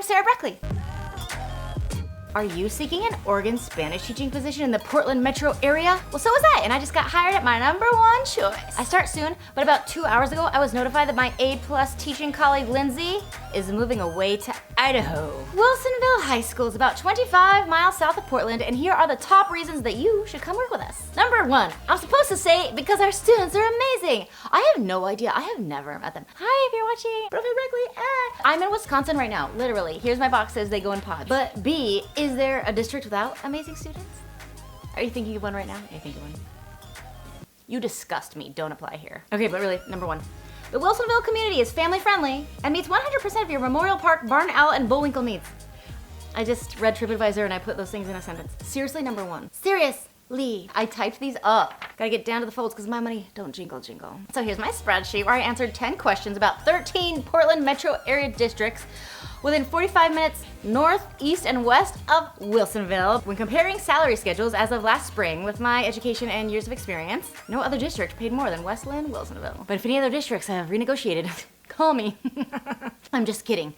I'm Sarah Breckley. Are you seeking an Oregon Spanish teaching position in the Portland metro area? Well, so was I, and I just got hired at my #1 choice. I start soon, but about 2 hours ago, I was notified that my A+ teaching colleague, Lindsay, is moving away to Idaho. Wilsonville High School is about 25 miles south of Portland, and here are the top reasons that you should come work with us. #1, I'm supposed to say because our students are amazing. I have no idea. I have never met them. Hi, if you're watching. Brooklyn Breckley. I'm in Wisconsin right now, literally. Here's my boxes. They go in pods. But B, is there a district without amazing students? Are you thinking of one right now? Are you thinking of one? You disgust me. Don't apply here. Okay, but really, #1. The Wilsonville community is family friendly and meets 100% of your Memorial Park, Barn Owl, and Bullwinkle needs. I just read TripAdvisor and I put those things in a sentence. Seriously, #1. Seriously, I typed these up. Gotta get down to the folds because my money don't jingle. So here's my spreadsheet where I answered 10 questions about 13 Portland metro area districts within 45 minutes north, east, and west of Wilsonville. When comparing salary schedules as of last spring with my education and years of experience, no other district paid more than Westland Wilsonville. But if any other districts have renegotiated, call me. I'm just kidding.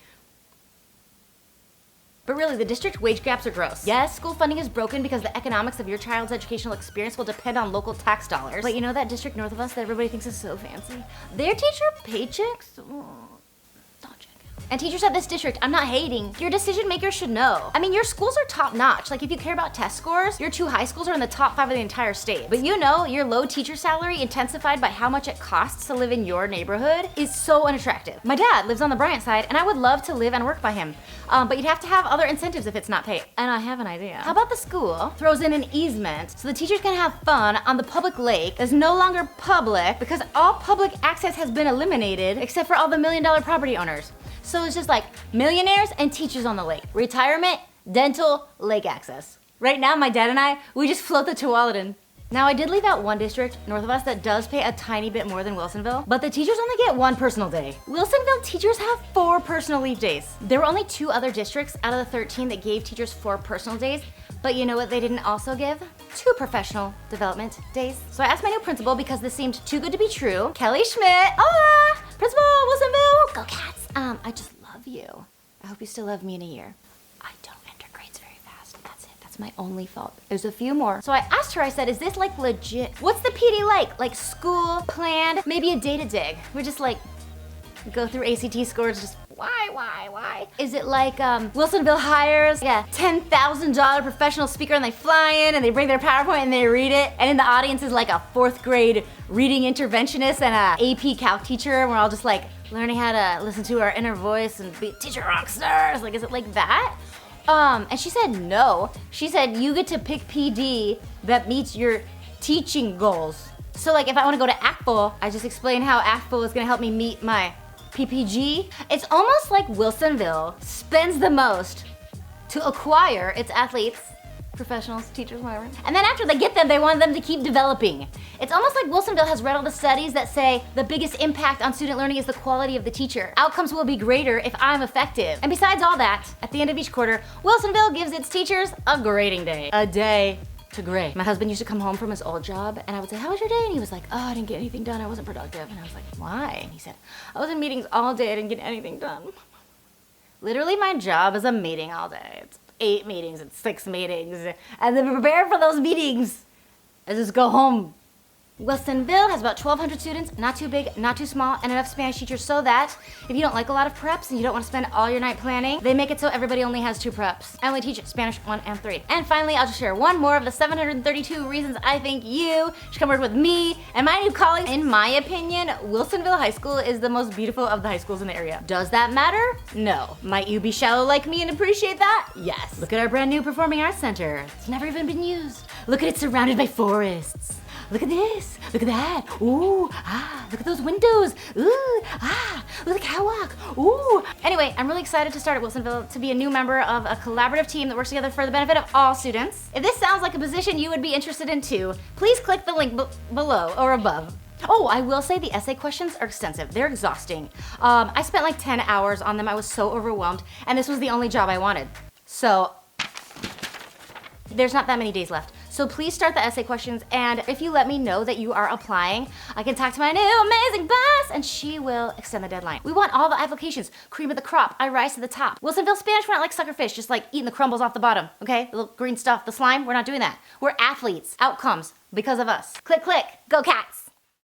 But really, the district wage gaps are gross. Yes, school funding is broken because the economics of your child's educational experience will depend on local tax dollars. But you know that district north of us that everybody thinks is so fancy? Their teacher paychecks? Don't check. And teachers at this district, I'm not hating. Your decision makers should know. I mean, your schools are top notch. Like if you care about test scores, your 2 high schools are in the top 5 of the entire state. But you know, your low teacher salary intensified by how much it costs to live in your neighborhood is so unattractive. My dad lives on the Bryant side and I would love to live and work by him. But you'd have to have other incentives if it's not paid. And I have an idea. How about the school throws in an easement so the teachers can have fun on the public lake that's no longer public because all public access has been eliminated except for all the $1 million property owners. So it's just like millionaires and teachers on the lake. Retirement, dental, lake access. Right now, my dad and I, we just float the Tualatin. Now, I did leave out one district north of us that does pay a tiny bit more than Wilsonville, but the teachers only get 1 personal day. Wilsonville teachers have 4 personal leave days. There were only 2 other districts out of the 13 that gave teachers 4 personal days, but you know what they didn't also give? 2 professional development days. So I asked my new principal because this seemed too good to be true. Kelly Schmidt, hola! Principal, Wilsonville, go Cats! I just love you. I hope you still love me in a year. I don't enter grades very fast. That's it. That's my only fault. There's a few more. So I asked her, I said, is this like legit? What's the PD like? Like school, planned, maybe a data dig? We just like go through ACT scores, just why? Is it like Wilsonville hires, $10,000 professional speaker and they fly in and they bring their PowerPoint and they read it, and in the audience is like a 4th grade reading interventionist and a AP Calc teacher, and we're all just like learning how to listen to our inner voice and be teacher rock stars? Like, is it like that? And she said no. She said you get to pick PD that meets your teaching goals. So like if I want to go to ACTFL, I just explain how ACTFL is going to help me meet my PPG. It's almost like Wilsonville spends the most to acquire its athletes, professionals, teachers, whatever. And then after they get them, they want them to keep developing. It's almost like Wilsonville has read all the studies that say the biggest impact on student learning is the quality of the teacher. Outcomes will be greater if I'm effective. And besides all that, at the end of each quarter, Wilsonville gives its teachers a grading day. A day to grade. My husband used to come home from his old job and I would say, how was your day? And he was like, oh, I didn't get anything done. I wasn't productive. And I was like, why? And he said, I was in meetings all day. I didn't get anything done. Literally, my job is a meeting all day. It's 8 meetings and 6 meetings. And then prepare for those meetings. I just go home. Wilsonville has about 1,200 students, not too big, not too small, and enough Spanish teachers so that if you don't like a lot of preps and you don't want to spend all your night planning, they make it so everybody only has 2 preps. I only teach Spanish 1 and 3. And finally, I'll just share one more of the 732 reasons I think you should come work with me and my new colleagues. In my opinion, Wilsonville High School is the most beautiful of the high schools in the area. Does that matter? No. Might you be shallow like me and appreciate that? Yes. Look at our brand new Performing Arts Center. It's never even been used. Look at it surrounded by forests. Look at this, look at that, ooh, look at those windows, ooh, look at the catwalk, ooh. Anyway, I'm really excited to start at Wilsonville to be a new member of a collaborative team that works together for the benefit of all students. If this sounds like a position you would be interested in too, please click the link below or above. Oh, I will say the essay questions are extensive. They're exhausting. I spent like 10 hours on them. I was so overwhelmed, and this was the only job I wanted. So there's not that many days left. So please start the essay questions, and if you let me know that you are applying, I can talk to my new amazing boss and she will extend the deadline. We want all the applications. Cream of the crop, I rise to the top. Wilsonville Spanish, we're not like suckerfish, just like eating the crumbles off the bottom, okay? The little green stuff, the slime, we're not doing that. We're athletes, outcomes, because of us. Click, click, go Cats!